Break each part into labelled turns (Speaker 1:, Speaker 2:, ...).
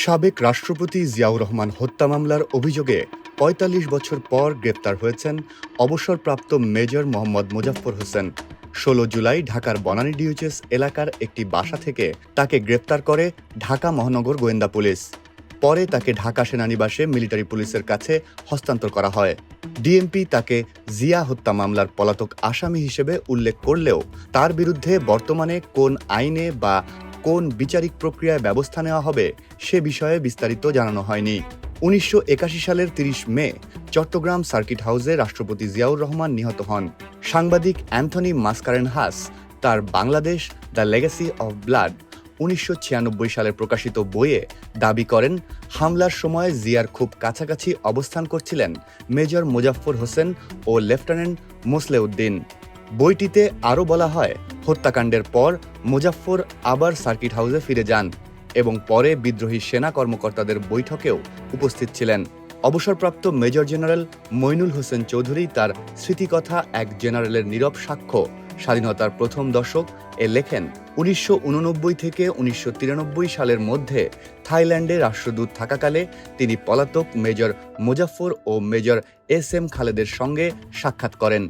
Speaker 1: সাবেক রাষ্ট্রপতি জিয়াউর রহমান হত্যা মামলার অভিযোগে ৪৫ বছর পর গ্রেপ্তার হয়েছেন অবসরপ্রাপ্ত মেজর মোহাম্মদ মোজাফফর হোসেন। ১৬ জুলাই ঢাকার বনানী ডিওএইচএস এলাকার একটি বাসা থেকে তাকে গ্রেপ্তার করে ঢাকা মহানগর গোয়েন্দা পুলিশ। পরে তাকে ঢাকা সেনানিবাসে মিলিটারি পুলিশের কাছে হস্তান্তর করা হয়। ডিএমপি তাকে জিয়া হত্যা মামলার পলাতক আসামি হিসেবে উল্লেখ করলেও তার বিরুদ্ধে বর্তমানে কোন আইনে বা কোন বিচারিক প্রক্রিয়ায় ব্যবস্থা নেওয়া হবে সে বিষয়ে বিস্তারিত জানানো হয়নি। ১৯৮১ সালের ৩০ মে চট্টগ্রাম সার্কিট হাউসে রাষ্ট্রপতি জিয়াউর রহমান নিহত হন। সাংবাদিক অ্যান্থনি মাসকারেনহাস তার Bangladesh the legacy of blood ১৯৯৬ সালে প্রকাশিত বইয়ে দাবি করেন, হামলার সময় জিয়ার খুব কাছাকাছি অবস্থান করছিলেন মেজর মোজাফফর হোসেন ও লেফটেন্যান্ট মোসলেউদ্দিন। বইটিতে আরও বলা হয়, হত্যাকাণ্ডের পর মোজাফফর আবার সার্কিট হাউসে ফিরে যান এবং পরে বিদ্রোহী সেনা কর্মকর্তাদের বৈঠকেও উপস্থিত ছিলেন। অবসরপ্রাপ্ত মেজর জেনারেল মইনুল হোসেন চৌধুরী তার স্মৃতিকথা এক জেনারেলের নীরব সাক্ষ্য স্বাধীনতার প্রথম দশক এ লেখেন, ১৯৮৯ থেকে ১৯৯৩ সালের মধ্যে থাইল্যান্ডে রাষ্ট্রদূত থাকাকালে তিনি পলাতক মেজর মোজাফফর ও মেজর এস.এম. খালেদের সঙ্গে সাক্ষাৎ করেন।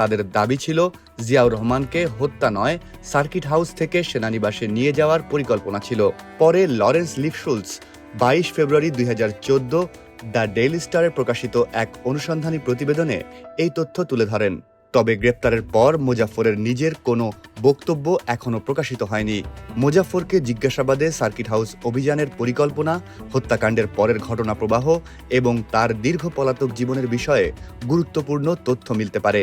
Speaker 1: তাদের দাবি ছিল জিয়াউর রহমানকে হত্যা নয়, সার্কিট হাউস থেকে সেনানিবাসে নিয়ে যাওয়ার পরিকল্পনা ছিল। পরে লরেন্স লিফশুলস ২২ ফেব্রুয়ারি ২০১৪ দ্য ডেইলি স্টারে প্রকাশিত এক অনুসন্ধানী প্রতিবেদনে এই তথ্য তুলে ধরেন। তবে গ্রেপ্তারের পর মোজাফফরের নিজের কোনো বক্তব্য এখনও প্রকাশিত হয়নি। মোজাফফরকে জিজ্ঞাসাবাদে সার্কিট হাউস অভিযানের পরিকল্পনা, হত্যাকাণ্ডের পরের ঘটনা প্রবাহ এবং তার দীর্ঘ পলাতক জীবনের বিষয়ে গুরুত্বপূর্ণ তথ্য মিলতে পারে।